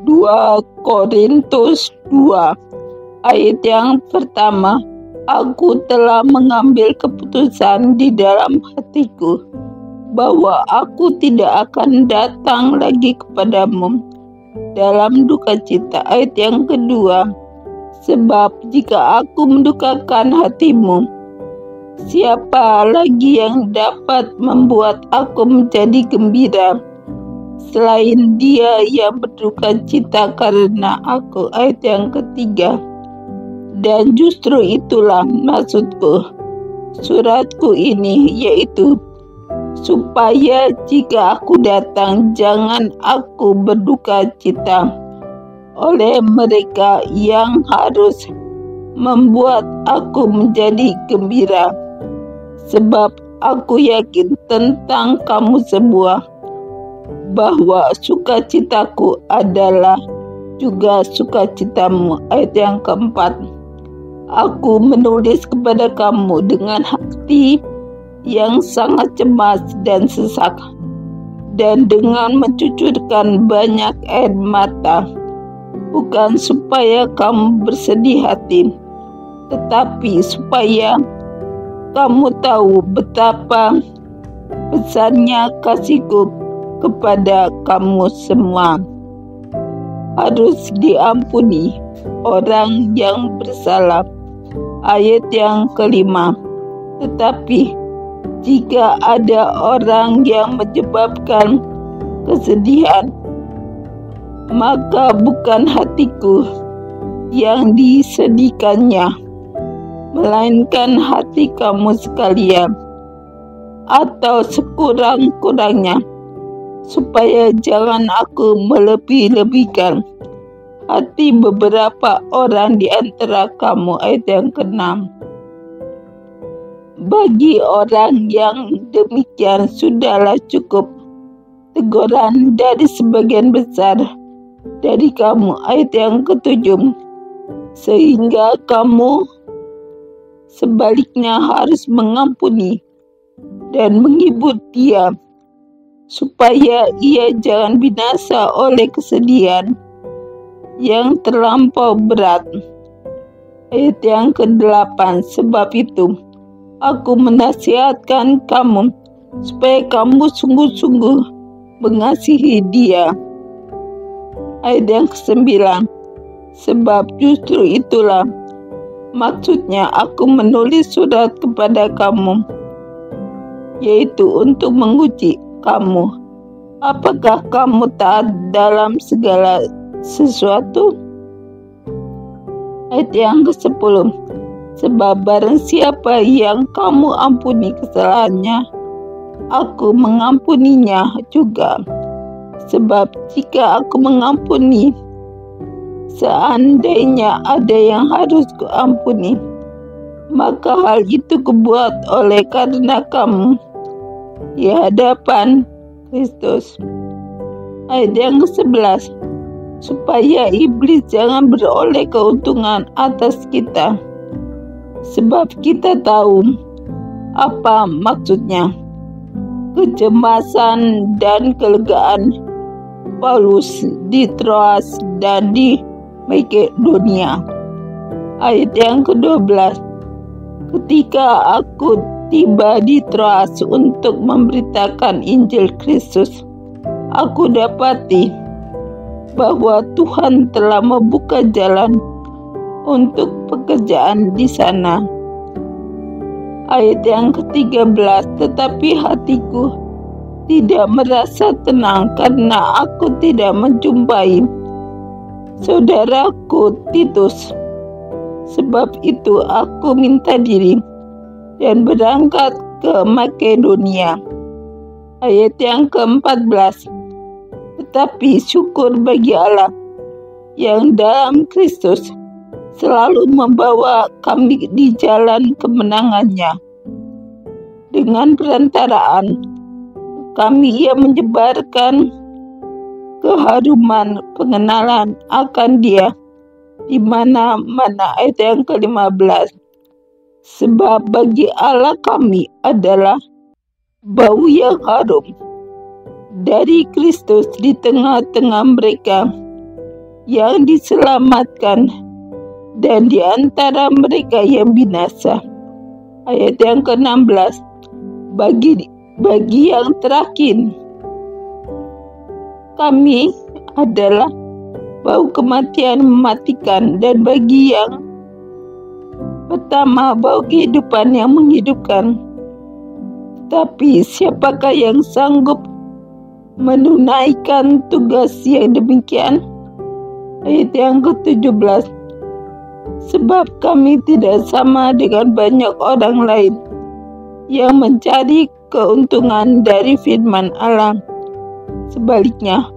2 Korintus 2 ayat yang pertama. Aku telah mengambil keputusan di dalam hatiku bahwa aku tidak akan datang lagi kepadamu dalam duka cita. Ayat yang kedua, sebab jika aku mendukakan hatimu, siapa lagi yang dapat membuat aku menjadi gembira selain Dia yang berduka cita karena aku. Ayat yang ketiga, dan justru itulah maksudku suratku ini, yaitu supaya jika aku datang, jangan aku berduka cita oleh mereka yang harus membuat aku menjadi gembira. Sebab aku yakin tentang kamu semua bahwa sukacitaku adalah juga sukacitamu. Ayat yang keempat, aku menulis kepada kamu dengan hati yang sangat cemas dan sesak, dan dengan mencucurkan banyak air mata, bukan supaya kamu bersedih hati, tetapi supaya kamu tahu betapa besarnya kasihku kepada kamu semua. Harus diampuni orang yang bersalah. Ayat yang kelima, tetapi jika ada orang yang menyebabkan kesedihan, maka bukan hatiku yang disedihkannya, melainkan hati kamu sekalian, atau sekurang-kurangnya, supaya jangan aku melebih-lebihkan hati beberapa orang di antara kamu. Ayat yang keenam, bagi orang yang demikian sudahlah cukup teguran dari sebagian besar dari kamu. Ayat yang ketujuh, sehingga kamu sebaliknya harus mengampuni dan menghibur dia, supaya ia jangan binasa oleh kesedihan yang terlampau berat. Ayat yang ke-8, sebab itu aku menasihatkan kamu supaya kamu sungguh-sungguh mengasihi dia. Ayat yang ke-9, sebab justru itulah maksudnya aku menulis surat kepada kamu, yaitu untuk menguji kamu, apakah kamu taat dalam segala sesuatu. Ayat yang ke-10, sebab barang siapa yang kamu ampuni kesalahannya, aku mengampuninya juga. Sebab jika aku mengampuni, seandainya ada yang harus kuampuni, maka hal itu kubuat oleh karena kamu di hadapan Kristus. Ayat yang ke-11, supaya iblis jangan beroleh keuntungan atas kita, sebab kita tahu apa maksudnya kecemasan dan kelegaan Paulus di Troas dan di Makedonia. Ayat yang ke-12, ketika aku tiba di Troas untuk memberitakan Injil Kristus, aku dapati bahwa Tuhan telah membuka jalan untuk pekerjaan di sana. Ayat yang ke-13, tetapi hatiku tidak merasa tenang karena aku tidak menjumpai saudaraku Titus. Sebab itu aku minta diri dan berangkat ke Makedonia. Ayat yang ke-14, tetapi syukur bagi Allah yang dalam Kristus selalu membawa kami di jalan kemenangannya. Dengan perantaraan kami ia menyebarkan keharuman pengenalan akan Dia di mana-mana. Ayat yang ke-15, sebab bagi Allah kami adalah bau yang harum dari Kristus di tengah-tengah mereka yang diselamatkan dan di antara mereka yang binasa. Ayat yang ke-16, bagi yang terakhir, kami adalah bau kematian mematikan, dan bagi yang pertama bau kehidupan yang menghidupkan. Tapi siapakah yang sanggup menunaikan tugas yang demikian? Ayat yang ke-17, sebab kami tidak sama dengan banyak orang lain yang mencari keuntungan dari firman Allah. Sebaliknya,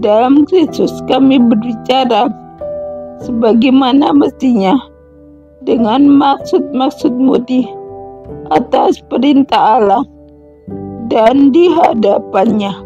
dalam Kristus kami berbicara sebagaimana mestinya, dengan maksud-maksud murni atas perintah Allah dan di hadapannya.